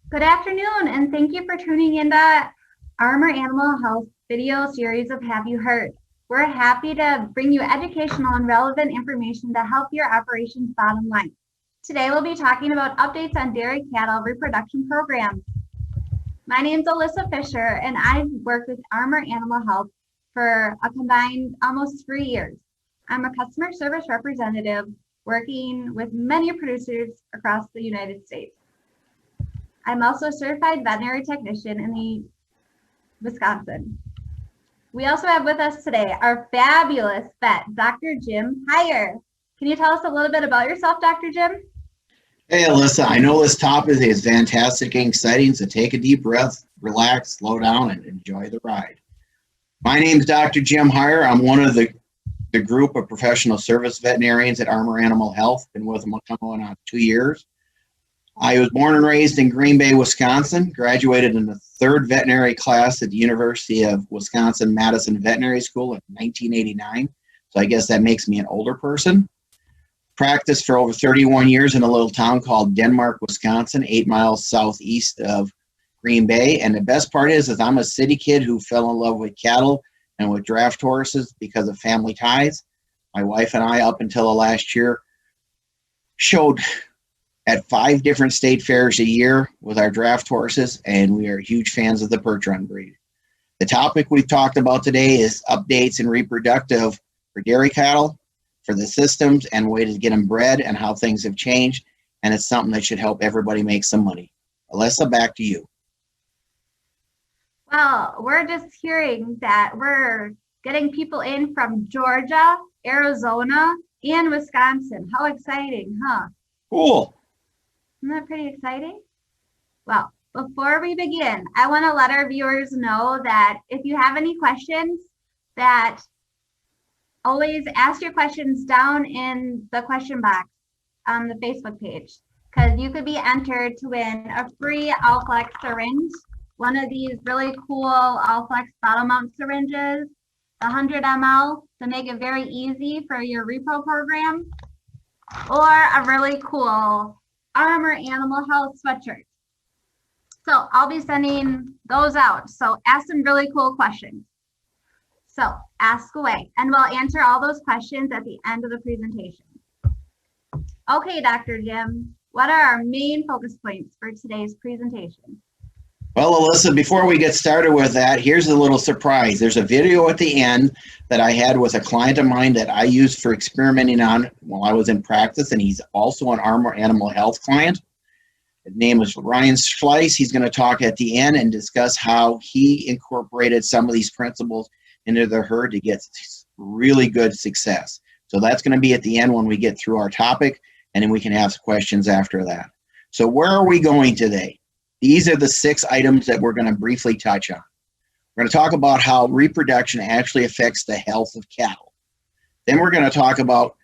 Good afternoon, and thank you for tuning in to Armor Animal Health video series of Have You Heard? We're happy to bring you educational and relevant information to help your operations bottom line. Today, we'll be talking about updates on dairy cattle reproduction programs. My name is Alyssa Fischer, and I've worked with Armor Animal Health for a combined almost 3 years. I'm a customer service representative working with many producers across the United States. I'm also a certified veterinary technician in the Wisconsin. We also have with us today our fabulous vet, Dr. Jim Heier. Can you tell us a little bit about yourself, Dr. Jim? Hey, Alyssa, I know this topic is fantastic and exciting, so take a deep breath, relax, slow down, and enjoy the ride. My name is Dr. Jim Heier. I'm one of the group of professional service veterinarians at Armor Animal Health. Been with them going on 2 years. I was born and raised in Green Bay, Wisconsin, graduated in the third veterinary class at the University of Wisconsin-Madison Veterinary School in 1989. So I guess that makes me an older person. Practiced for over 31 years in a little town called Denmark, Wisconsin, 8 miles southeast of Green Bay. And the best part is I'm a city kid who fell in love with cattle and with draft horses because of family ties. My wife and I, up until the last year, showed at 5 different state fairs a year with our draft horses, and we are huge fans of the perch run breed. The topic we've talked about today is updates in reproductive for dairy cattle, for the systems and way to get them bred and how things have changed, and it's something that should help everybody make some money. Alyssa, back to you. Well, we're just hearing that we're getting people in from Georgia, Arizona, and Wisconsin. How exciting, huh? Cool. Isn't that pretty exciting? Well, before we begin, I want to let our viewers know that if you have any questions, that always ask your questions down in the question box on the Facebook page, because you could be entered to win a free Allflex syringe, one of these really cool Allflex bottle mount syringes, 100 ml, to make it very easy for your repro program, or a really cool Armor Animal Health sweatshirt. So I'll be sending those out. So ask some really cool questions. So ask away, and we'll answer all those questions at the end of the presentation. Okay, Dr. Jim, what are our main focus points for today's presentation? Well, Alyssa, before we get started with that, here's a little surprise. There's a video at the end that I had with a client of mine that I used for experimenting on while I was in practice, and he's also an Armor Animal Health client. His name is Ryan Schleiss. He's going to talk at the end and discuss how he incorporated some of these principles into the herd to get really good success. So that's going to be at the end when we get through our topic, and then we can ask questions after that. So where are we going today? These are the 6 items that we're going to briefly touch on. We're going to talk about how reproduction actually affects the health of cattle. Then we're going to talk about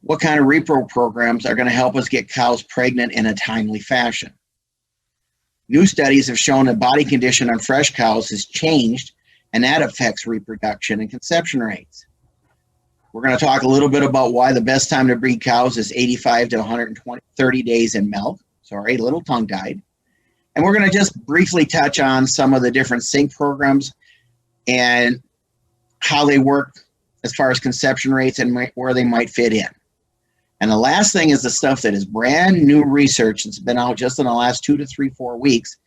what kind of repro programs are going to help us get cows pregnant in a timely fashion. New studies have shown that body condition on fresh cows has changed, and that affects reproduction and conception rates. We're going to talk a little bit about why the best time to breed cows is 85 to 130 days in milk. Sorry, a little tongue-tied. And we're going to just briefly touch on some of the different sync programs and how they work as far as conception rates and where they might fit in. And the last thing is the stuff that is brand new research that's been out just in the last 2 to 3, 4 weeks,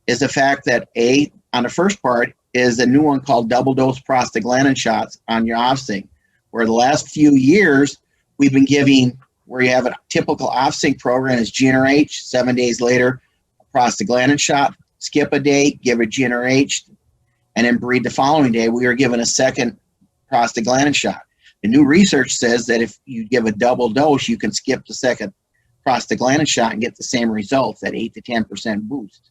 is the fact that on the first part is a new one called double dose prostaglandin shots on your off-sync, where the last few years we've been giving, where you have a typical off-sync program is GnRH, 7 days later, prostaglandin shot, skip a day, give a GnRH, and then breed the following day. We are given a second prostaglandin shot. The new research says that if you give a double dose, you can skip the second prostaglandin shot and get the same results, that 8 to 10% boost.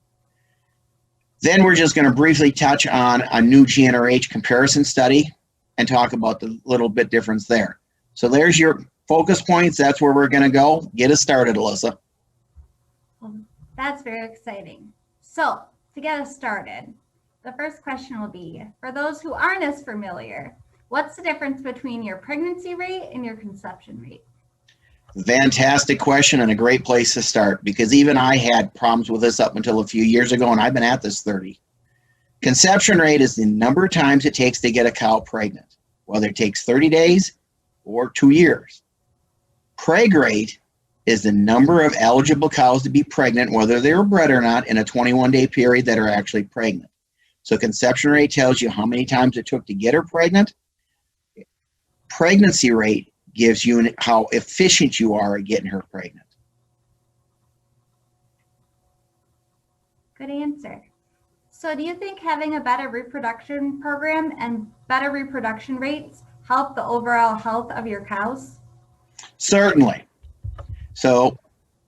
Then we're just going to briefly touch on a new GnRH comparison study and talk about the little bit difference there. So there's your focus points. That's where we're going to go. Get us started, Alyssa. That's very exciting. So to get us started, the first question will be, for those who aren't as familiar, what's the difference between your pregnancy rate and your conception rate? Fantastic question and a great place to start, because even I had problems with this up until a few years ago, and I've been at this 30. Conception rate is the number of times it takes to get a cow pregnant, whether it takes 30 days or 2 years. Preg rate is the number of eligible cows to be pregnant, whether they were bred or not, in a 21-day period that are actually pregnant. So conception rate tells you how many times it took to get her pregnant. Pregnancy rate gives you how efficient you are at getting her pregnant. Good answer. So do you think having a better reproduction program and better reproduction rates help the overall health of your cows? Certainly. So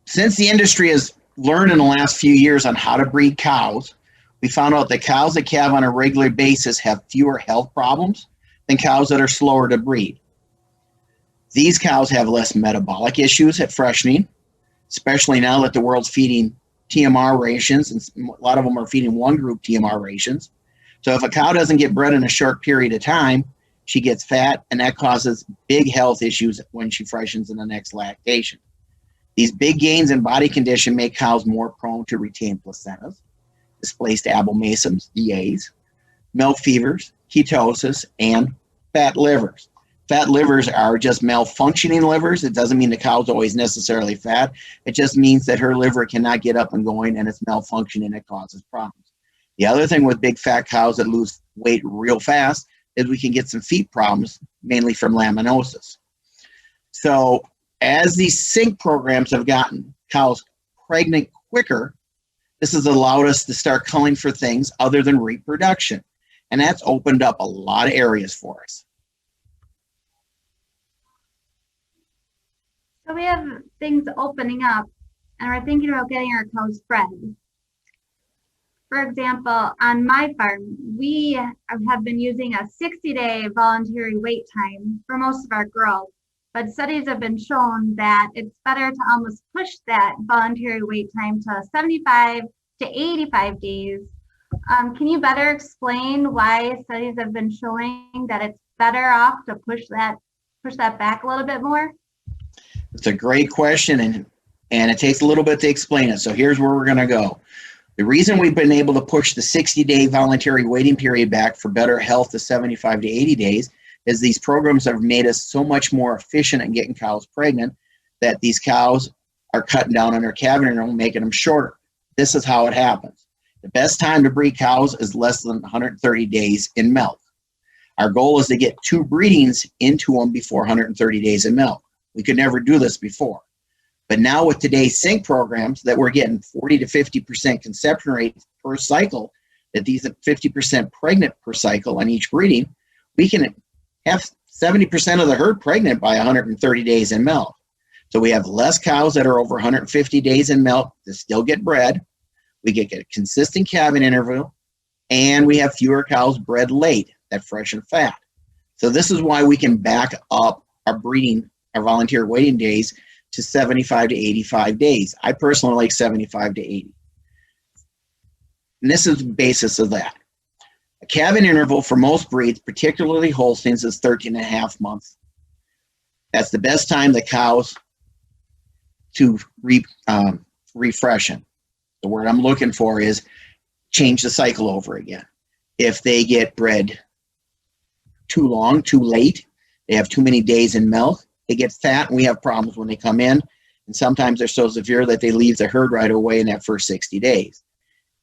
since the industry has learned in the last few years on how to breed cows, we found out that cows that calve on a regular basis have fewer health problems than cows that are slower to breed. These cows have less metabolic issues at freshening, especially now that the world's feeding TMR rations, and a lot of them are feeding one group TMR rations. So if a cow doesn't get bred in a short period of time, she gets fat, and that causes big health issues when she freshens in the next lactation. These big gains in body condition make cows more prone to retained placentas, displaced abomasums, DAs, milk fevers, ketosis, and fat livers. Fat livers are just malfunctioning livers. It doesn't mean the cow's always necessarily fat. It just means that her liver cannot get up and going, and it's malfunctioning. It causes problems. The other thing with big fat cows that lose weight real fast is we can get some feet problems, mainly from laminosis. So as these sync programs have gotten cows pregnant quicker, this has allowed us to start culling for things other than reproduction. And that's opened up a lot of areas for us. So we have things opening up and we're thinking about getting our cows bred. For example, on my farm, we have been using a 60-day voluntary wait time for most of our girls, but studies have been shown that it's better to almost push that voluntary wait time to 75 to 85 days. Can you better explain why studies have been showing that it's better off to push that back a little bit more? It's a great question, and it takes a little bit to explain it. So here's where we're going to go. The reason we've been able to push the 60-day voluntary waiting period back for better health to 75 to 80 days is these programs have made us so much more efficient in getting cows pregnant that these cows are cutting down on their calving interval, making them shorter. This is how it happens. The best time to breed cows is less than 130 days in milk. Our goal is to get 2 breedings into them before 130 days in milk. We could never do this before. But now with today's sync programs that we're getting 40 to 50% conception rate per cycle, that these are 50% pregnant per cycle on each breeding, we can have 70% of the herd pregnant by 130 days in milk. So we have less cows that are over 150 days in milk that still get bred. We get a consistent calving interval, and we have fewer cows bred late that freshen fat. So this is why we can back up our breeding, our volunteer waiting days to 75 to 85 days. I personally like 75 to 80. And this is the basis of that. A calving interval for most breeds, particularly Holsteins, is 13 and a half months. That's the best time the cows to refreshen. The word I'm looking for is change the cycle over again. If they get bred too long, too late, they have too many days in milk, they get fat, and we have problems when they come in. And sometimes they're so severe that they leave the herd right away in that first 60 days.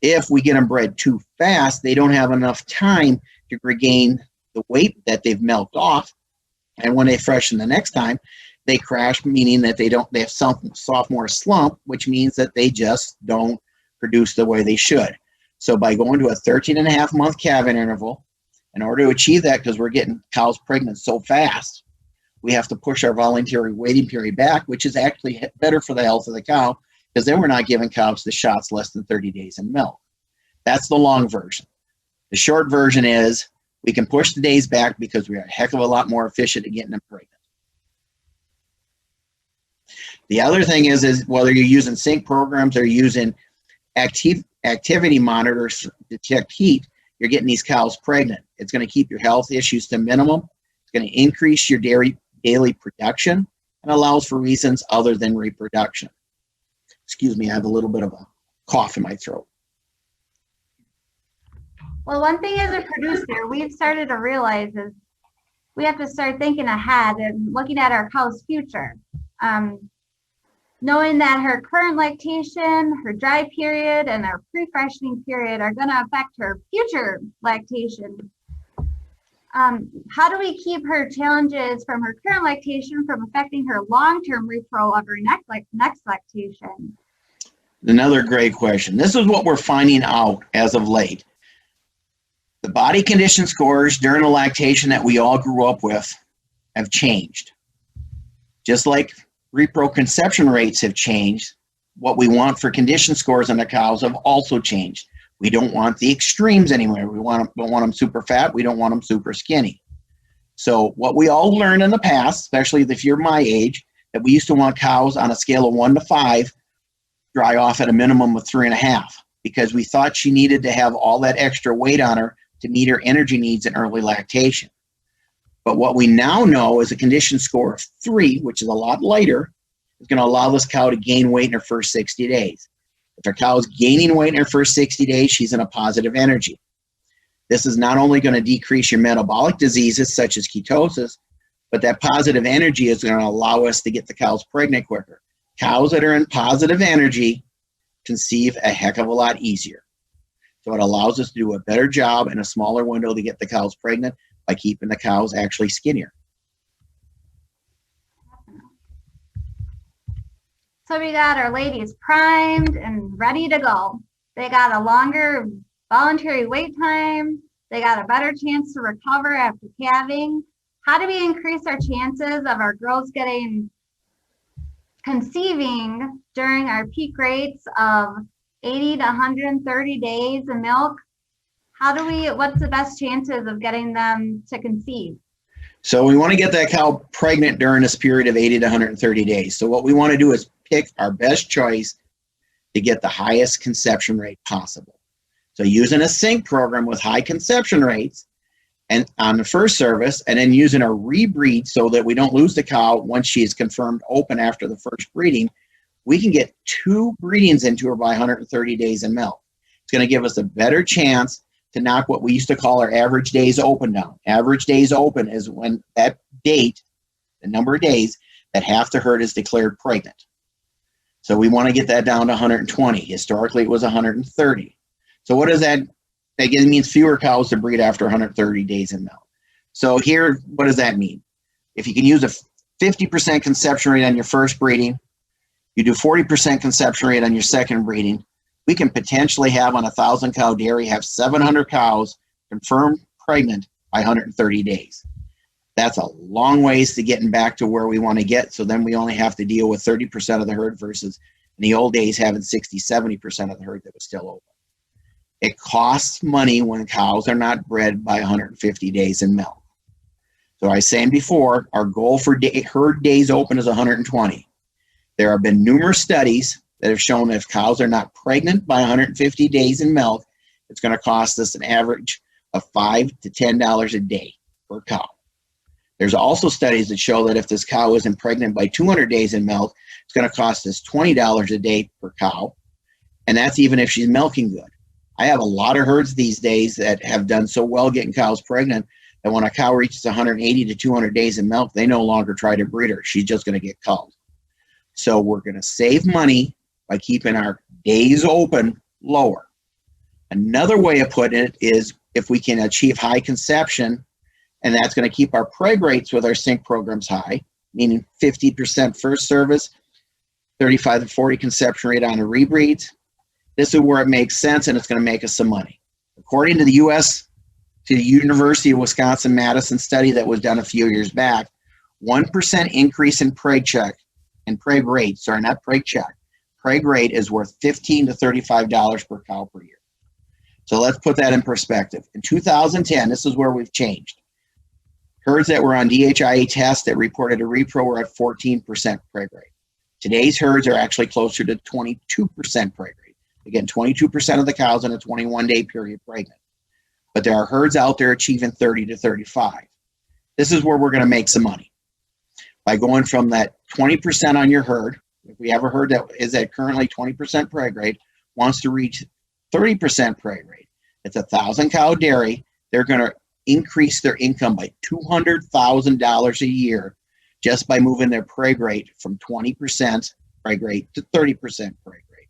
If we get them bred too fast, they don't have enough time to regain the weight that they've milked off. And when they freshen the next time, they crash, meaning that they have some sophomore slump, which means that they just don't produce the way they should. So by going to a 13 and a half month calving interval, in order to achieve that, because we're getting cows pregnant so fast, we have to push our voluntary waiting period back, which is actually better for the health of the cow, because then we're not giving cows the shots less than 30 days in milk. That's the long version. The short version is we can push the days back because we are a heck of a lot more efficient at getting them pregnant. The other thing is whether you're using sync programs or using activity monitors to detect heat, you're getting these cows pregnant. It's going to keep your health issues to minimum. It's going to increase your daily production. and allows for reasons other than reproduction. Excuse me, I have a little bit of a cough in my throat. Well, one thing as a producer, we've started to realize is we have to start thinking ahead and looking at our cow's future. Knowing that her current lactation, her dry period, and her pre-freshening period are going to affect her future lactation. How do we keep her challenges from her current lactation from affecting her long-term repro of her next lactation? Another great question. This is what we're finding out as of late. The body condition scores during the lactation that we all grew up with have changed. Just like repro conception rates have changed, what we want for condition scores in the cows have also changed. We don't want the extremes anymore. We don't want them super fat. We don't want them super skinny. So what we all learned in the past, especially if you're my age, that we used to want cows on a scale of 1 to 5 dry off at a minimum of 3.5, because we thought she needed to have all that extra weight on her to meet her energy needs in early lactation. But what we now know is a condition score of 3, which is a lot lighter, is going to allow this cow to gain weight in her first 60 days. If her cow is gaining weight in her first 60 days, she's in a positive energy. This is not only going to decrease your metabolic diseases such as ketosis, but that positive energy is going to allow us to get the cows pregnant quicker. Cows that are in positive energy conceive a heck of a lot easier. So it allows us to do a better job in a smaller window to get the cows pregnant by keeping the cows actually skinnier. So we got our ladies primed and ready to go. They got a longer voluntary wait time. They got a better chance to recover after calving. How do we increase our chances of our girls conceiving during our peak rates of 80 to 130 days of milk? What's the best chances of getting them to conceive? So we want to get that cow pregnant during this period of 80 to 130 days. So what we want to do is pick our best choice to get the highest conception rate possible. So using a sync program with high conception rates and on the first service, and then using a rebreed so that we don't lose the cow once she is confirmed open after the first breeding, we can get 2 breedings into her by 130 days in milk. It's going to give us a better chance to knock what we used to call our average days open down. Average days open is when that date, the number of days that half the herd is declared pregnant. So we want to get that down to 120. Historically, it was 130. So what does that? It means fewer cows to breed after 130 days in milk. So here, what does that mean? If you can use a 50% conception rate on your first breeding, you do 40% conception rate on your second breeding, we can potentially have on a 1,000 cow dairy, have 700 cows confirmed pregnant by 130 days. That's a long ways to getting back to where we want to get. So then we only have to deal with 30% of the herd versus in the old days having 60, 70% of the herd that was still open. It costs money when cows are not bred by 150 days in milk. So I was saying before, our goal for herd days open is 120. There have been numerous studies that have shown that if cows are not pregnant by 150 days in milk, it's going to cost us an average of $5 to $10 a day per cow. There's also studies that show that if this cow isn't pregnant by 200 days in milk, it's going to cost us $20 a day per cow, and that's even if she's milking good. I have a lot of herds these days that have done so well getting cows pregnant that when a cow reaches 180 to 200 days in milk, they no longer try to breed her. She's just going to get culled. So we're going to save money by keeping our days open lower. Another way of putting it is if we can achieve high conception, and that's going to keep our preg rates with our sync programs high, meaning 50% first service, 35 to 40 conception rate on the rebreeds. This is where it makes sense, and it's going to make us some money. According to the University of Wisconsin-Madison study that was done a few years back, 1% increase in preg check and preg rate, sorry, not preg check, preg rate is worth $15 to $35 per cow per year. So let's put that in perspective. In 2010, this is where we've changed. Herds that were on DHIA tests that reported a repro were at 14% preg rate. Today's herds are actually closer to 22% preg rate. Again, 22% of the cows in a 21-day period pregnant. But there are herds out there achieving 30 to 35. This is where we're going to make some money. by going from that 20% on your herd. If we have a herd that is at currently 20% preg rate, wants to reach 30% preg rate. It's a 1,000 cow dairy. They're going to increase their income by $200,000 a year just by moving their preg rate from 20% preg rate to 30% preg rate.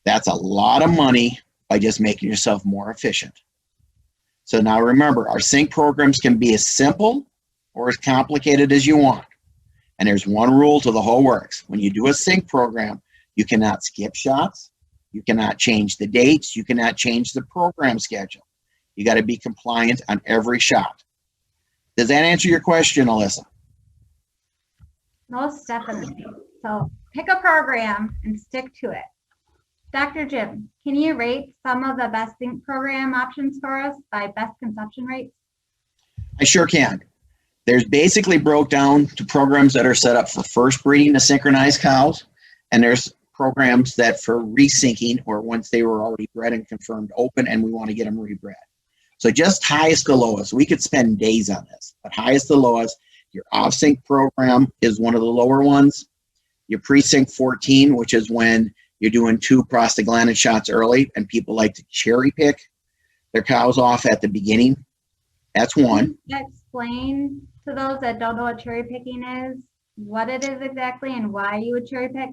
That's a lot of money by just making yourself more efficient. So now remember, our sync programs can be as simple or as complicated as you want. And there's one rule to the whole works. When you do a sync program, you cannot skip shots. You cannot change the dates. You cannot change the program schedule. You got to be compliant on every shot. Does that answer your question, Alyssa? Most definitely. So pick a program and stick to it. Dr. Jim, can you rate some of the best sync program options for us by best conception rates? I sure can. There's basically broke down to programs that are set up for first breeding to synchronize cows, and there's programs that for resyncing or once they were already bred and confirmed open and we want to get them rebred. So just highest to lowest. We could spend days on this, but highest to lowest, your off-sync program is one of the lower ones. Your pre-sync 14, which is when you're doing 2 prostaglandin shots early and people like to cherry pick their cows off at the beginning. That's one. Can you explain to those that don't know what cherry picking is, what it is exactly and why you would cherry pick?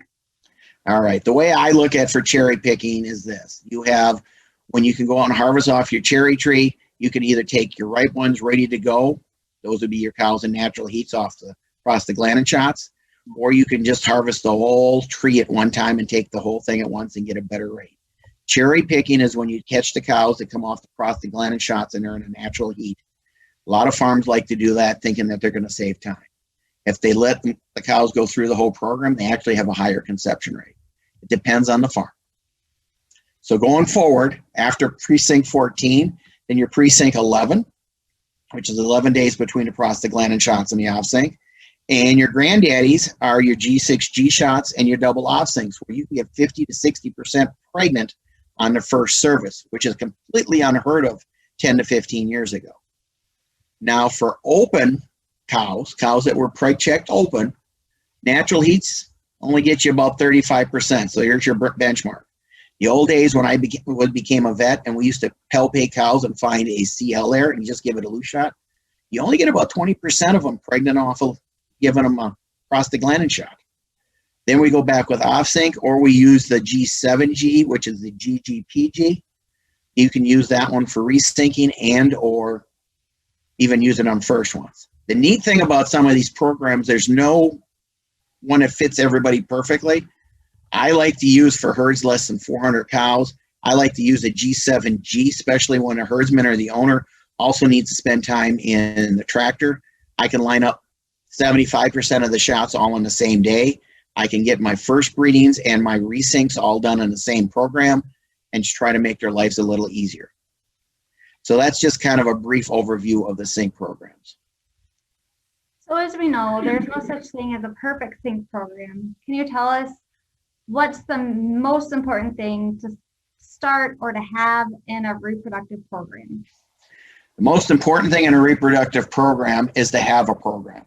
All right. The way I look at for cherry picking is this. You have, when you can go out and harvest off your cherry tree, you can either take your ripe ones ready to go. Those would be your cows in natural heats off the prostaglandin shots. Or you can just harvest the whole tree at one time and take the whole thing at once and get a better rate. Cherry picking is when you catch the cows that come off the prostaglandin shots and they're in a natural heat. A lot of farms like to do that thinking that they're going to save time. If they let the cows go through the whole program, they actually have a higher conception rate. It depends on the farm. So going forward, after pre-sync 14, then your pre-sync 11, which is 11 days between the prostaglandin shots and the off-sync. And your granddaddies are your G6G shots and your double off-syncs, where you can get 50 to 60% pregnant on the first service, which is completely unheard of 10 to 15 years ago. Now for open cows that were preg checked open, natural heats only get you about 35%. So here's your benchmark. The old days when I became a vet and we used to palpate cows and find a CL there and just give it a loose shot, you only get about 20% of them pregnant off of giving them a prostaglandin shot. Then we go back with off-sync, or we use the G7G, which is the GGPG. You can use that one for resyncing and or even use it on first ones. The neat thing about some of these programs, there's no one that fits everybody perfectly. I like to use for herds less than 400 cows. I like to use a G7G, especially when a herdsman or the owner also needs to spend time in the tractor. I can line up 75% of the shots all on the same day. I can get my first breedings and my resyncs all done in the same program and just try to make their lives a little easier. So that's just kind of a brief overview of the sync programs. So as we know, there's no such thing as a perfect sync program. Can you tell us what's the most important thing to start or to have in a reproductive program? The most important thing in a reproductive program is to have a program.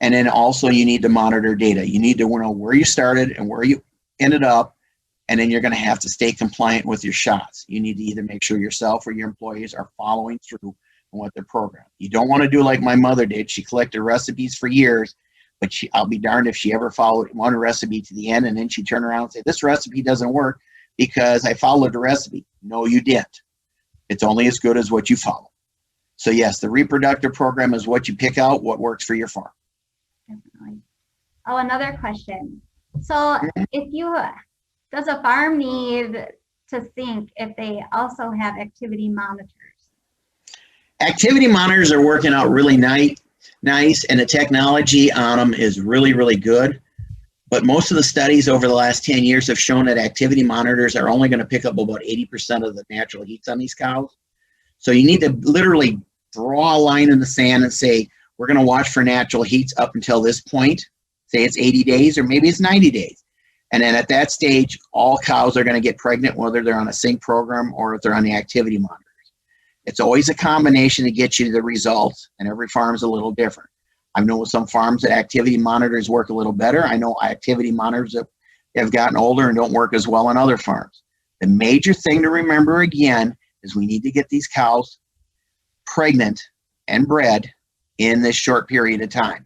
And then also you need to monitor data. You need to know where you started and where you ended up, and then you're going to have to stay compliant with your shots. You need to either make sure yourself or your employees are following through on what their program. You don't want to do like my mother did. She collected recipes for years, but I'll be darned if she ever followed one recipe to the end and then she turned around and say, this recipe doesn't work because I followed the recipe. No, you didn't. It's only as good as what you follow. So yes, the reproductive program is what you pick out, what works for your farm. Definitely. Oh, another question. So does a farm need to sync if they also have activity monitors? Activity monitors are working out really nice, and the technology on them is really, really good. But most of the studies over the last 10 years have shown that activity monitors are only going to pick up about 80% of the natural heats on these cows. So you need to literally draw a line in the sand and say, we're going to watch for natural heats up until this point. Say it's 80 days or maybe it's 90 days. And then at that stage, all cows are going to get pregnant, whether they're on a sync program or if they're on the activity monitors. It's always a combination to get you the results, and every farm is a little different. I know some farms that activity monitors work a little better. I know activity monitors that have gotten older and don't work as well on other farms. The major thing to remember again is we need to get these cows pregnant and bred in this short period of time.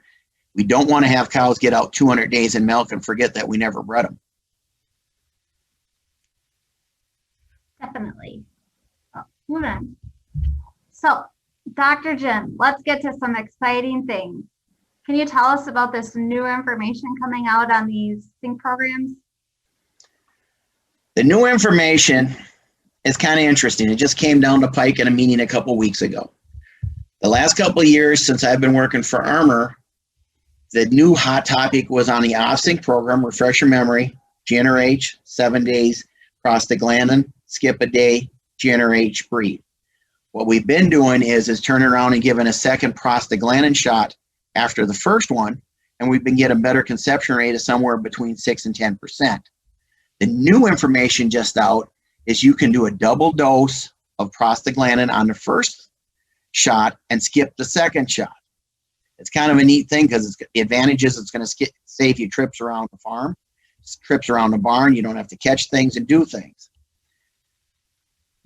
We don't want to have cows get out 200 days in milk and forget that we never bred them. Definitely. Oh, hold on. So, Dr. Jim, let's get to some exciting things. Can you tell us about this new information coming out on these sync programs? The new information is kind of interesting. It just came down the pike in a meeting a couple weeks ago. The last couple of years since I've been working for Armor, the new hot topic was on the off-sync program, refresh your memory, GnRH, 7 days, prostaglandin, skip a day, GnRH, breed. What we've been doing is turning around and giving a second prostaglandin shot after the first one, and we've been getting a better conception rate of somewhere between 6 and 10%. The new information just out is you can do a double dose of prostaglandin on the first shot and skip the second shot. It's kind of a neat thing because the advantage is it's going to save you trips around the farm, trips around the barn. You don't have to catch things and do things.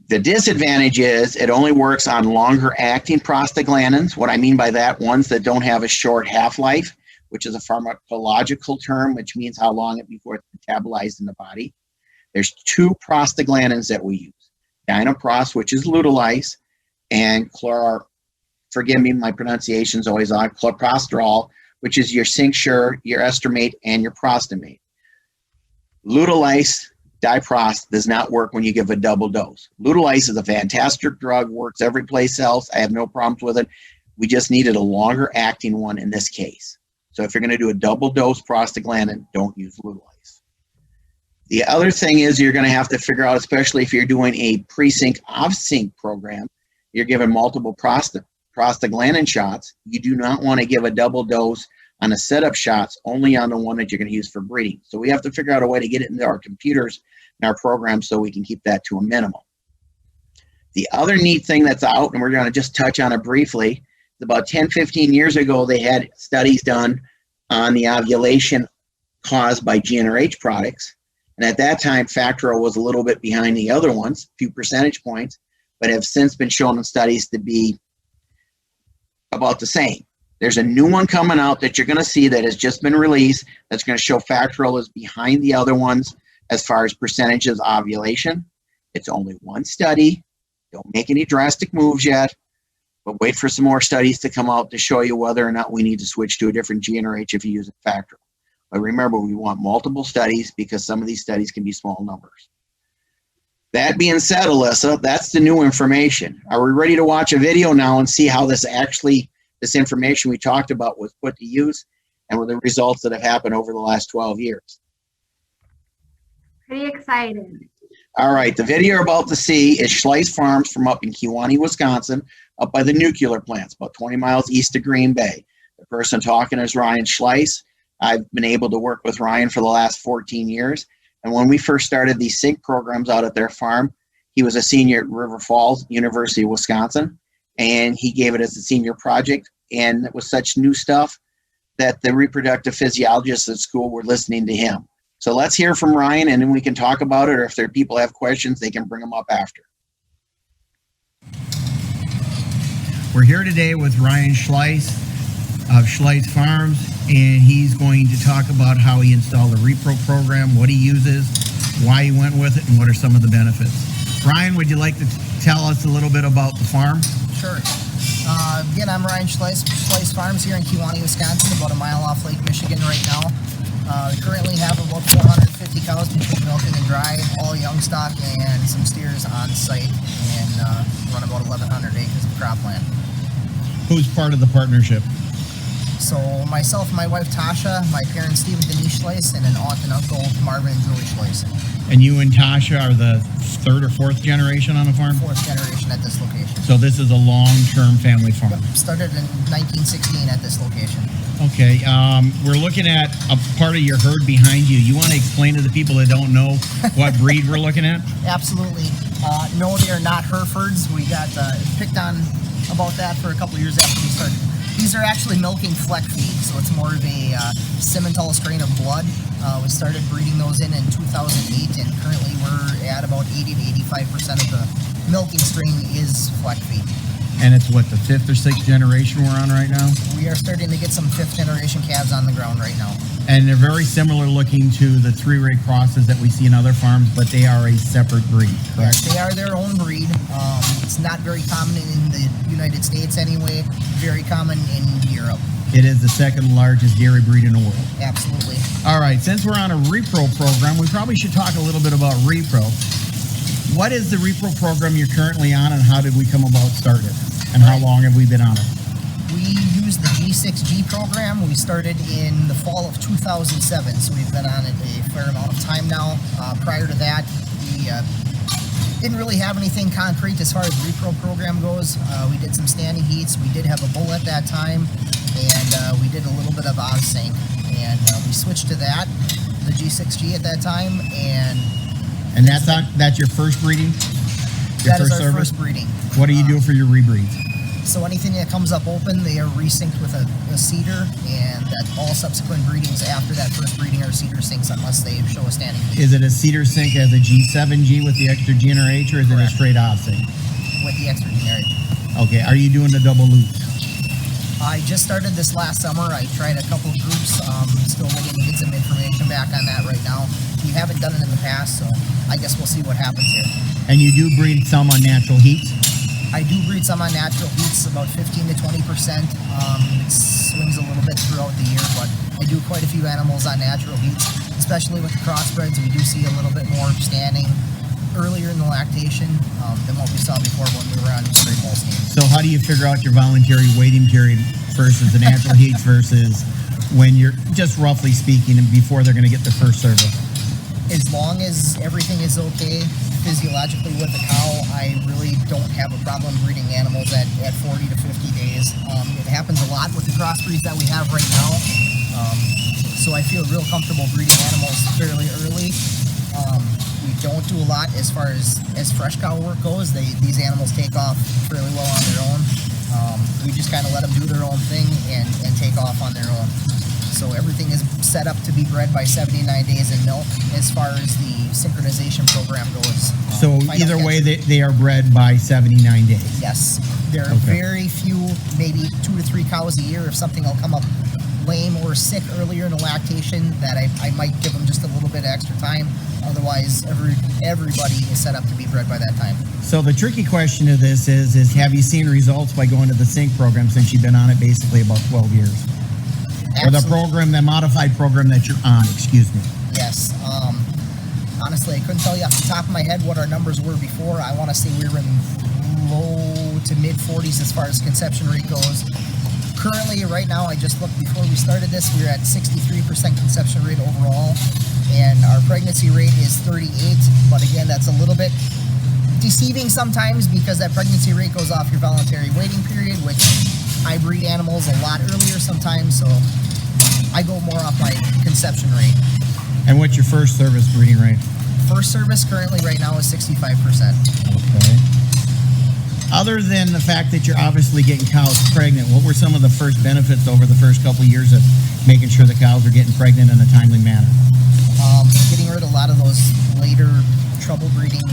The disadvantage is it only works on longer acting prostaglandins. What I mean by that, ones that don't have a short half-life, which is a pharmacological term, which means how long before it's metabolized in the body. There's 2 prostaglandins that we use. Dinoprost, which is lutulized, and forgive me, my pronunciation's always odd, cloprostrol, which is your Cincture, your Estromate, and your Prostamate. Lutulized diprost does not work when you give a double dose. Lutulized is a fantastic drug, works every place else. I have no problems with it. We just needed a longer acting one in this case. So if you're going to do a double dose prostaglandin, don't use lutulized. The other thing is you're going to have to figure out, especially if you're doing a pre-sync off-sync program, you're giving multiple prostaglandin shots. You do not want to give a double dose on the setup shots, only on the one that you're going to use for breeding. So we have to figure out a way to get it into our computers and our programs so we can keep that to a minimum. The other neat thing that's out, and we're going to just touch on it briefly, about 10, 15 years ago, they had studies done on the ovulation caused by GnRH products. And at that time, Factoro was a little bit behind the other ones, a few percentage points, but have since been shown in studies to be about the same. There's a new one coming out that you're going to see that has just been released that's going to show Factoro is behind the other ones as far as percentages of ovulation. It's only one study. Don't make any drastic moves yet, but wait for some more studies to come out to show you whether or not we need to switch to a different GnRH if you use a Factoro. But remember, we want multiple studies because some of these studies can be small numbers. That being said, Alyssa, that's the new information. Are we ready to watch a video now and see how this information we talked about was put to use and with the results that have happened over the last 12 years? Pretty excited. All right, the video you're about to see is Schleiss Farms from up in Kewanee, Wisconsin, up by the nuclear plants, about 20 miles east of Green Bay. The person talking is Ryan Schleiss. I've been able to work with Ryan for the last 14 years. And when we first started these sync programs out at their farm, he was a senior at River Falls, University of Wisconsin, and he gave it as a senior project. And it was such new stuff that the reproductive physiologists at school were listening to him. So let's hear from Ryan, and then we can talk about it, or if there are people have questions, they can bring them up after. We're here today with Ryan Schleiss of Schleiss Farms, and he's going to talk about how he installed a repro program, what he uses, why he went with it, and what are some of the benefits. Ryan, would you like to tell us a little bit about the farm? Sure. Again, I'm Ryan Schleiss, Schleiss Farms here in Kewanee, Wisconsin, about a mile off Lake Michigan right now. We currently have about 450 cows between milking and dry, all young stock and some steers on site, and run about 1,100 acres of cropland. Who's part of the partnership? So myself and my wife Tasha, my parents Steve and Denise Schleiss, and an aunt and uncle Marvin and Julie Schleiss. And you and Tasha are the third or fourth generation on the farm? Fourth generation at this location. So this is a long-term family farm. Yep. Started in 1916 at this location. Okay, we're looking at a part of your herd behind you. You want to explain to the people that don't know what breed we're looking at? Absolutely. No, they are not Herefords. We got picked on about that for a couple of years after we started These are actually milking fleck feed, so it's more of a Simmental strain of blood. We started breeding those in 2008, and currently we're at about 80 to 85% of the milking strain is fleck feed. And it's what, the 5th or 6th generation we're on right now? We are starting to get some 5th generation calves on the ground right now. And they're very similar looking to the 3-ray crosses that we see in other farms, but they are a separate breed, correct? Yes, they are their own breed. It's not very common in the United States anyway, very common in Europe. It is the 2nd largest dairy breed in the world. Absolutely. All right, since we're on a repro program, we probably should talk a little bit about repro. What is the repro program you're currently on, and how did we come about started? And how long have we been on it? We use the G6G program. We started in the fall of 2007, so we've been on it a fair amount of time now. Prior to that, we didn't really have anything concrete as far as the repro program goes. We did some standing heats. We did have a bull at that time, and we did a little bit of sync. And we switched to that, the G6G at that time, and that's your first breeding? Your that is our service? first breeding. What do you do for your rebreeds? So anything that comes up open, they are resynced with a seeder, and that all subsequent breedings after that first breeding are seeder syncs unless they show a standing heat. Is it a seeder sync as a G7G with the extra GnRH, or is it a straight off sync? With the extra GnRH. Okay, are you doing the double loops? I just started this last summer. I tried a couple groups. Still waiting to get some information back on that right now. We haven't done it in the past, so I guess we'll see what happens here. And you do breed some on natural heats? I do breed some on natural heats, about 15 to 20%. It swings a little bit throughout the year, but I do quite a few animals on natural heats, especially with the crossbreds. We do see a little bit more standing earlier in the lactation than what we saw before when we were on straight Holstein. So how do you figure out your voluntary waiting period versus the natural heats versus when you're, just roughly speaking, and before they're going to get their first service? As long as everything is okay physiologically with the cow, I really don't have a problem breeding animals at 40 to 50 days. It happens a lot with the crossbreeds that we have right now. So I feel real comfortable breeding animals fairly early. We don't do a lot as far as fresh cow work goes. These animals take off fairly well on their own. We just kind of let them do their own thing and take off on their own. So everything is set up to be bred by 79 days in milk as far as the synchronization program goes. So either way, they are bred by 79 days? Yes. There are very few, maybe 2 to 3 cows a year. If something will come up lame or sick earlier in the lactation, that I might give them just a little bit extra time. Otherwise, everybody is set up to be bred by that time. So the tricky question of this is have you seen results by going to the sync program since you've been on it basically about 12 years? Absolutely. Or the modified program that you're on, excuse me. Yes. Honestly, I couldn't tell you off the top of my head what our numbers were before. I want to say we were in low to mid 40s as far as conception rate goes. Currently, right now, I just looked before we started this, we were at 63% conception rate overall, and our pregnancy rate is 38, but again, that's a little bit deceiving sometimes because that pregnancy rate goes off your voluntary waiting period, which I breed animals a lot earlier sometimes, so I go more off my conception rate. And what's your first service breeding rate? First service currently right now is 65%. Okay. Other than the fact that you're obviously getting cows pregnant, what were some of the first benefits over the first couple of years of making sure the cows are getting pregnant in a timely manner? Getting rid of a lot of those later trouble breeding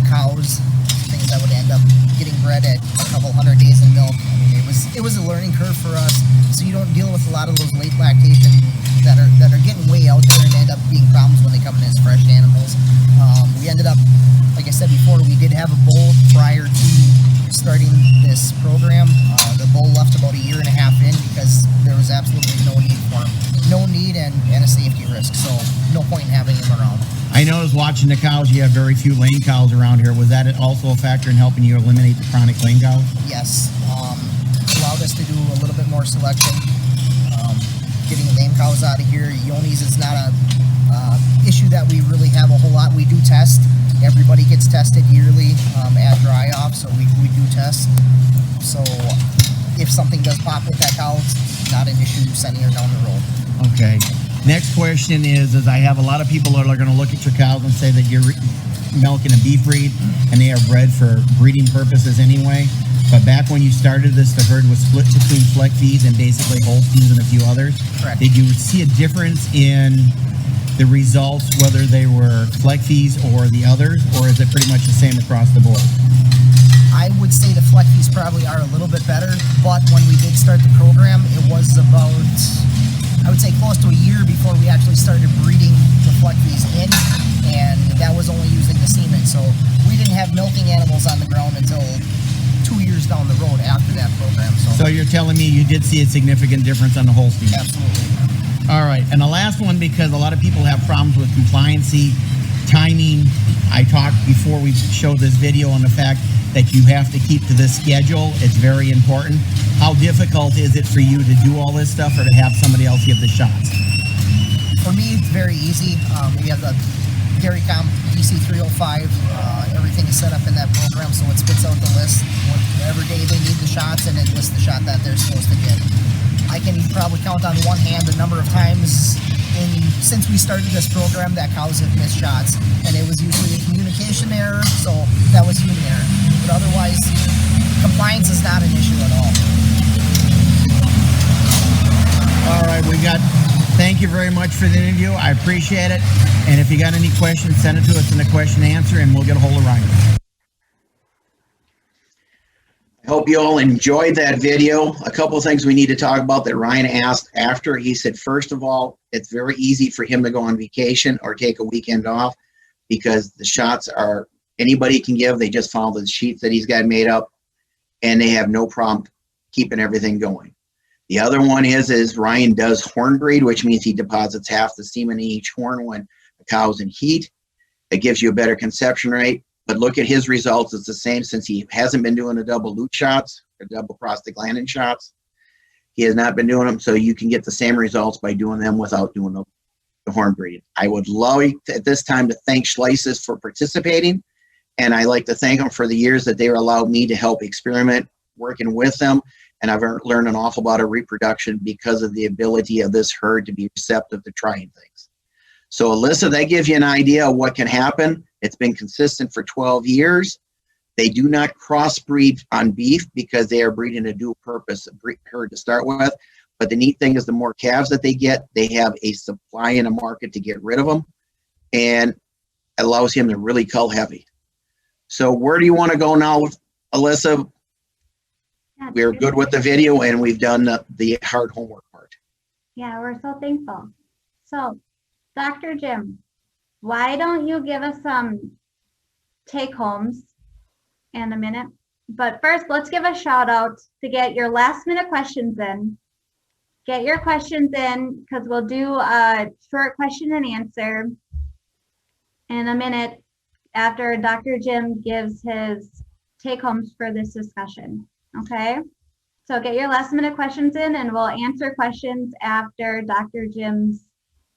cows, things that would end up getting bred at a couple hundred days in milk. I mean, it was a learning curve for us, so you don't deal with a lot of those late lactation that are getting way out there and end up being problems when they come in as fresh animals. We ended up, like I said before, we did have a bull prior to starting this program. The bull left about a year and a half in because there was absolutely no need for him. No need and a safety risk, so no point in having him around. I noticed watching the cows, you have very few lame cows around here. Was that also a factor in helping you eliminate the chronic lame cows? Yes. Allowed us to do a little bit more selection. Getting lame cows out of here. Yonis is not a issue that we really have a whole lot. We do test. Everybody gets tested yearly at dry off, so we do test. So if something does pop with that cow, it's not an issue sending her down the road. Okay. Next question is I have a lot of people that are going to look at your cows and say that you're milking a beef breed and they are bred for breeding purposes anyway. But back when you started this, the herd was split between Fleckviehs and basically Holsteins and a few others. Correct. Did you see a difference in the results, whether they were Fleckviehs or the others, or is it pretty much the same across the board? I would say the Fleckviehs probably are a little bit better, but when we did start the program, it was about, I would say, close to a year before we actually started breeding the Fleckviehs in, and that was only using the semen. So we didn't have milking animals on the ground until 2 years down the road after that program. So you're telling me you did see a significant difference on the Holstein? Absolutely. All right, and the last one, because a lot of people have problems with compliancy, timing. I talked before we showed this video on the fact that you have to keep to this schedule. It's very important. How difficult is it for you to do all this stuff or to have somebody else give the shots? For me, it's very easy. We have the DairyCom DC305. Everything is set up in that program, so it spits out the list every day they need the shots, and it lists the shot that they're supposed to get. I can probably count on one hand the number of times since we started this program that cows have missed shots, and it was usually a communication error, so that was human error. But otherwise, compliance is not an issue at all. All right, thank you very much for the interview. I appreciate it. And if you got any questions, send it to us in the question and answer, and we'll get a hold of Ryan. I hope you all enjoyed that video. A couple of things we need to talk about that Ryan asked after. He said, first of all, it's very easy for him to go on vacation or take a weekend off because the shots are anybody can give. They just follow the sheets that he's got made up, and they have no problem keeping everything going. The other one is Ryan does horn breed, which means he deposits half the semen in each horn when the cow's in heat. It gives you a better conception rate. But look at his results. It's the same since he hasn't been doing the double lute shots or double prostaglandin shots. He has not been doing them, so you can get the same results by doing them without doing the horn breeding. I would love at this time to thank Schleises for participating, and I like to thank them for the years that they allowed me to help experiment working with them, and I've learned an awful lot of reproduction because of the ability of this herd to be receptive to trying things. So Alyssa, that gives you an idea of what can happen. It's been consistent for 12 years. They do not crossbreed on beef because they are breeding a dual purpose herd to start with. But the neat thing is the more calves that they get, they have a supply in a market to get rid of them, and it allows him to really cull heavy. So where do you want to go now, Alyssa? Yeah, We're good with the video, and we've done the hard homework part. Yeah, we're so thankful. So, Dr. Jim, why don't you give us some take-homes in a minute? But first, let's give a shout out to get your last minute questions in. Get your questions in because we'll do a short question and answer in a minute after Dr. Jim gives his take-homes for this discussion. Okay? So get your last minute questions in and we'll answer questions after Dr. Jim's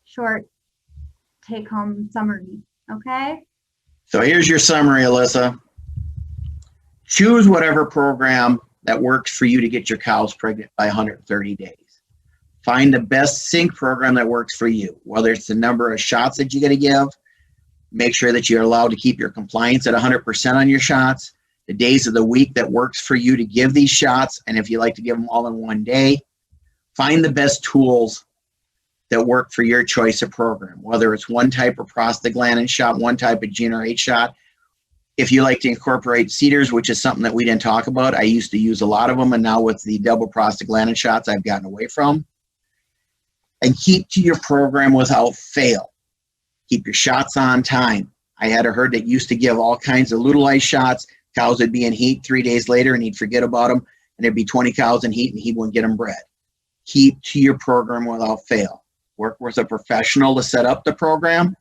short take-home summary. Okay? So here's your summary, Alyssa. Choose whatever program that works for you to get your cows pregnant by 130 days. Find the best sync program that works for you, whether it's the number of shots that you're going to give. Make sure that you're allowed to keep your compliance at 100% on your shots, the days of the week that works for you to give these shots, and if you like to give them all in one day, find the best tools that work for your choice of program, whether it's one type of prostaglandin shot, one type of GnRH shot. If you like to incorporate cedars, which is something that we didn't talk about, I used to use a lot of them, and now with the double prostaglandin shots, I've gotten away from. And keep to your program without fail. Keep your shots on time. I had a herd that used to give all kinds of lutealized shots. Cows would be in heat 3 days later, and he'd forget about them, and there'd be 20 cows in heat, and he wouldn't get them bred. Keep to your program without fail. Work with a professional to set up the program.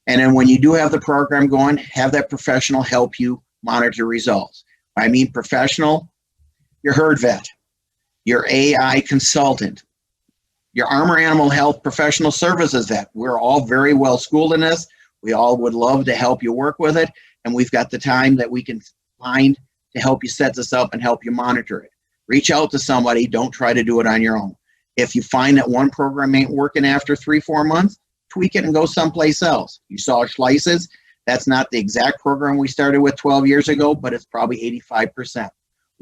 And then when you do have the program going, have that professional help you monitor results. I mean professional, your herd vet, your AI consultant, your Armor Animal Health professional services vet. We're all very well schooled in this. We all would love to help you work with it. And we've got the time that we can find to help you set this up and help you monitor it. Reach out to somebody. Don't try to do it on your own. If you find that one program ain't working after 3-4 months, tweak it and go someplace else. You saw Schleises. That's not the exact program we started with 12 years ago, but it's probably 85%.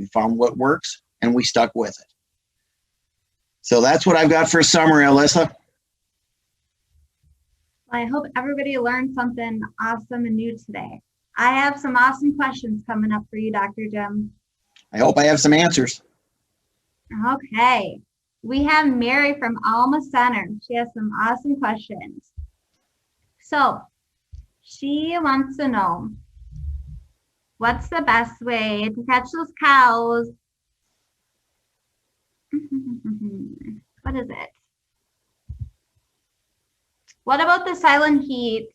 We found what works and we stuck with it. So that's what I've got for summary, Alyssa. Well, I hope everybody learned something awesome and new today. I have some awesome questions coming up for you, Dr. Jim. I hope I have some answers. Okay. We have Mary from Alma Center. She has some awesome questions. So she wants to know, what's the best way to catch those cows? What is it? What about the silent heats?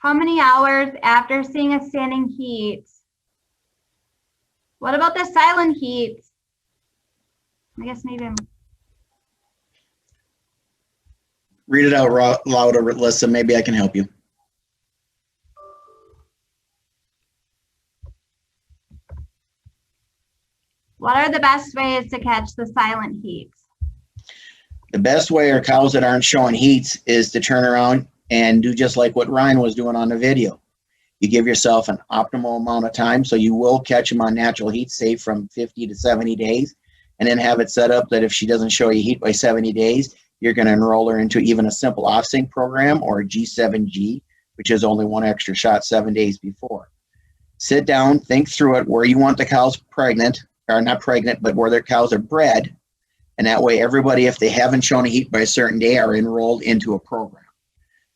How many hours after seeing a standing heat? What about the silent heats? I guess maybe I'm... Read it out loud, Alyssa. Maybe I can help you. What are the best ways to catch the silent heats? The best way are cows that aren't showing heats is to turn around and do just like what Ryan was doing on the video. You give yourself an optimal amount of time, so you will catch them on natural heat, say from 50 to 70 days, and then have it set up that if she doesn't show you heat by 70 days, you're going to enroll her into even a simple off-sync program or a G7G, which is only one extra shot 7 days before. Sit down, think through it, where you want the cows pregnant, or not pregnant, but where their cows are bred, and that way everybody, if they haven't shown a heat by a certain day, are enrolled into a program.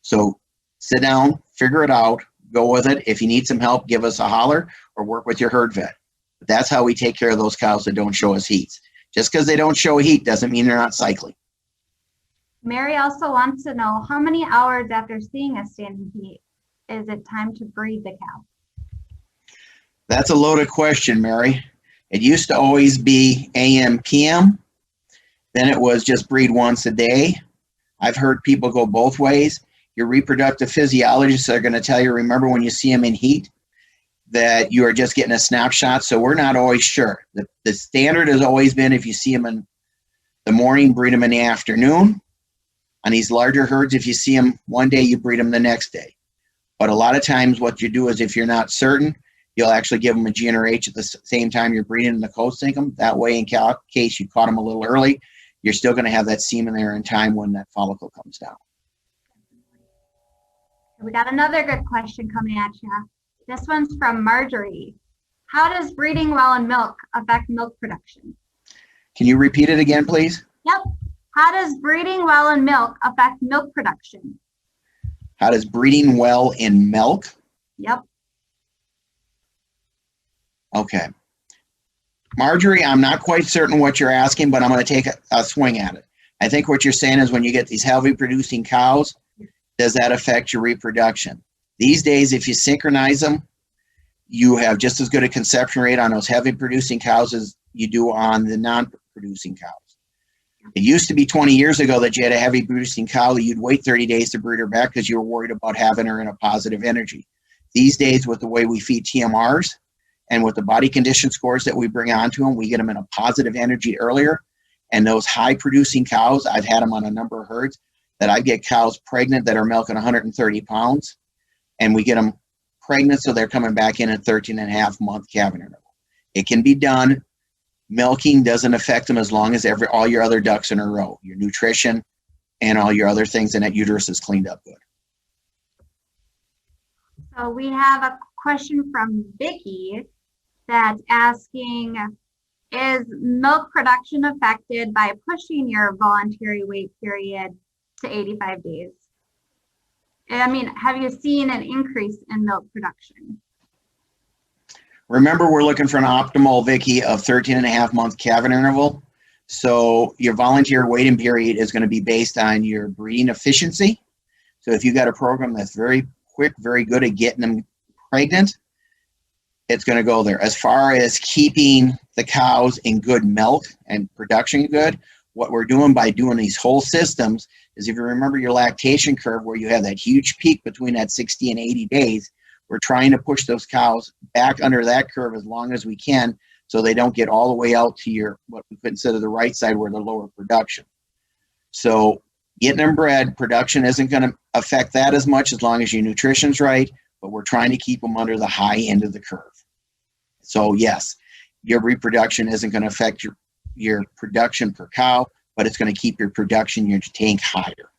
So sit down, figure it out, go with it. If you need some help, give us a holler or work with your herd vet. But that's how we take care of those cows that don't show us heats. Just because they don't show heat doesn't mean they're not cycling. Mary also wants to know, how many hours after seeing a standing heat is it time to breed the cow? That's a loaded question, Mary. It used to always be AM, PM. Then it was just breed once a day. I've heard people go both ways. Your reproductive physiologists are going to tell you, remember when you see them in heat, that you are just getting a snapshot. So we're not always sure. The standard has always been, if you see them in the morning, breed them in the afternoon. On these larger herds, if you see them one day, you breed them the next day. But a lot of times what you do is, if you're not certain, you'll actually give them a GnRH at the same time you're breeding the co-sync them. That way, in case you caught them a little early, you're still going to have that semen there in time when that follicle comes down. We got another good question coming at you. This one's from Marjorie. How does breeding well in milk affect milk production? Can you repeat it again, please? Yep. How does breeding well in milk affect milk production? How does breeding well in milk? Yep. Okay. Marjorie, I'm not quite certain what you're asking, but I'm going to take a swing at it. I think what you're saying is, when you get these heavy producing cows, does that affect your reproduction? These days, if you synchronize them, you have just as good a conception rate on those heavy producing cows as you do on the non-producing cows. It used to be 20 years ago that you had a heavy producing cow that you'd wait 30 days to breed her back because you were worried about having her in a positive energy. These days, with the way we feed TMRs and with the body condition scores that we bring onto them, we get them in a positive energy earlier. And those high producing cows, I've had them on a number of herds, that I get cows pregnant that are milking 130 pounds, and we get them pregnant so they're coming back in at 13 and a half month calving interval. It can be done. Milking doesn't affect them as long as all your other ducks in a row, your nutrition and all your other things, and that uterus is cleaned up good. So we have a question from Vicky that's asking, is milk production affected by pushing your voluntary wait period to 85 days? I mean, have you seen an increase in milk production? Remember, we're looking for an optimal, Vicky, of 13 and a half month calving interval. So your volunteer waiting period is going to be based on your breeding efficiency. So if you got a program that's very quick, very good at getting them pregnant, it's going to go there. As far as keeping the cows in good milk and production good, what we're doing by doing these whole systems is, if you remember your lactation curve where you have that huge peak between that 60 and 80 days, we're trying to push those cows back under that curve as long as we can, so they don't get all the way out to your, what we consider the right side, where they're lower production. So getting them bred, production isn't going to affect that as much as long as your nutrition's right, but we're trying to keep them under the high end of the curve. So yes, your reproduction isn't going to affect your production per cow, but it's going to keep your production, your tank higher.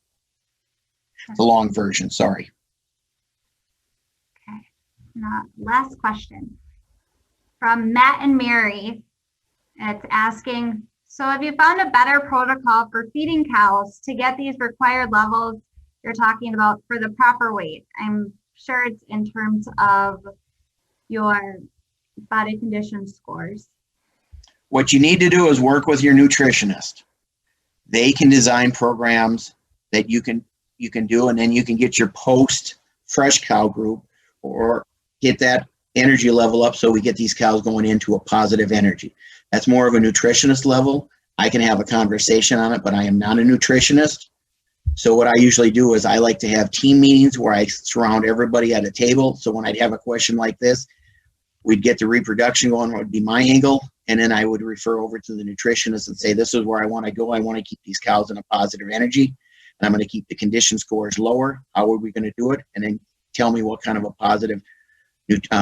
The long version, sorry. Okay. Now, last question from Matt and Mary. It's asking, so have you found a better protocol for feeding cows to get these required levels you're talking about for the proper weight? I'm sure it's in terms of your body condition scores. What you need to do is work with your nutritionist. They can design programs that you can do, and then you can get your post fresh cow group or get that energy level up so we get these cows going into a positive energy. That's more of a nutritionist level. I can have a conversation on it, but I am not a nutritionist. So what I usually do is I like to have team meetings where I surround everybody at a table. So when I'd have a question like this, we'd get the reproduction going, what would be my angle, and then I would refer over to the nutritionist and say, this is where I want to go. I want to keep these cows in a positive energy, and I'm going to keep the condition scores lower. How are we going to do it? And then tell me what kind of a positive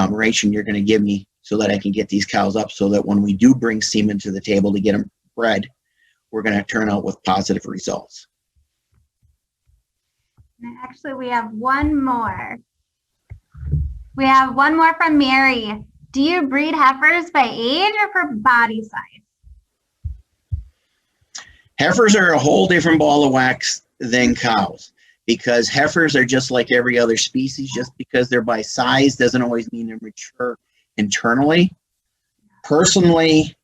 ration you're going to give me so that I can get these cows up, so that when we do bring semen to the table to get them bred, we're going to turn out with positive results. And actually, we have one more. We have one more from Mary. Do you breed heifers by age or for body size? Heifers are a whole different ball of wax than cows, because heifers are just like every other species. Just because they're by size doesn't always mean they're mature internally. Personally,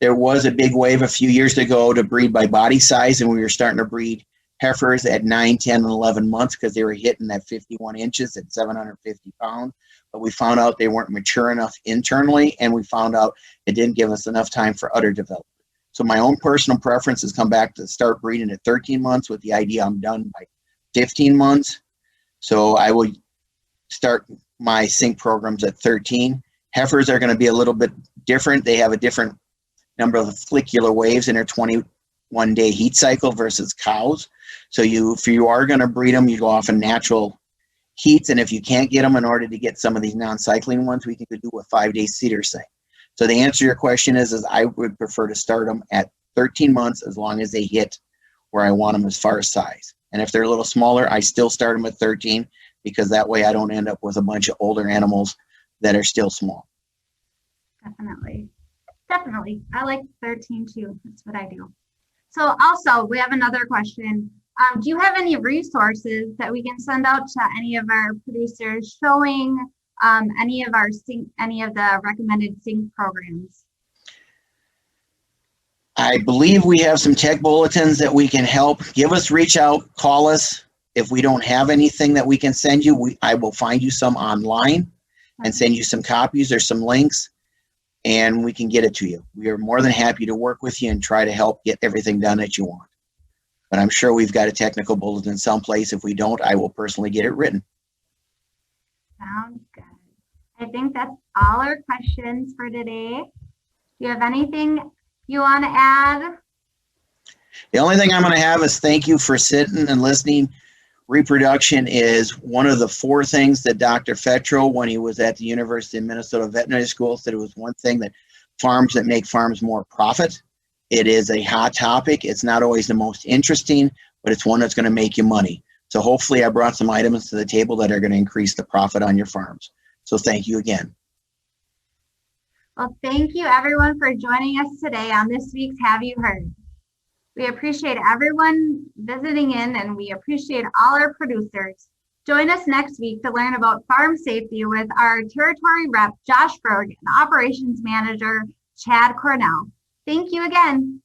there was a big wave a few years ago to breed by body size, and we were starting to breed heifers at 9, 10, and 11 months because they were hitting that 51 inches at 750 pounds. But we found out they weren't mature enough internally, and we found out it didn't give us enough time for udder development. So my own personal preference has come back to start breeding at 13 months with the idea I'm done by 15 months. So I would start my sync programs at 13. Heifers are going to be a little bit different. They have a different number of follicular waves in their 21-day heat cycle versus cows. So if you are going to breed them, you go off in natural heats, and if you can't get them in order to get some of these non-cycling ones, we can do a 5-day cedar sync. So the answer to your question is I would prefer to start them at 13 months as long as they hit where I want them as far as size. And if they're a little smaller, I still start them at 13, because that way I don't end up with a bunch of older animals that are still small. Definitely. Definitely. I like 13 too. That's what I do. So also, we have another question. Do you have any resources that we can send out to any of our producers showing any of the recommended sync programs? I believe we have some tech bulletins that we can help. Reach out, call us. If we don't have anything that we can send you, I will find you some online and send you some copies or some links, and we can get it to you. We are more than happy to work with you and try to help get everything done that you want. But I'm sure we've got a technical bulletin someplace. If we don't, I will personally get it written. Sounds good. I think that's all our questions for today. Do you have anything you want to add? The only thing I'm going to have is thank you for sitting and listening. Reproduction is one of the 4 things that Dr. Fetro, when he was at the University of Minnesota Veterinary School, said it was one thing that make farms more profit. It is a hot topic. It's not always the most interesting, but it's one that's going to make you money. So hopefully I brought some items to the table that are going to increase the profit on your farms. So thank you again. Well, thank you everyone for joining us today on this week's Have You Heard? We appreciate everyone visiting in, and we appreciate all our producers. Join us next week to learn about farm safety with our territory rep, Josh Berg, and operations manager, Chad Cornell. Thank you again.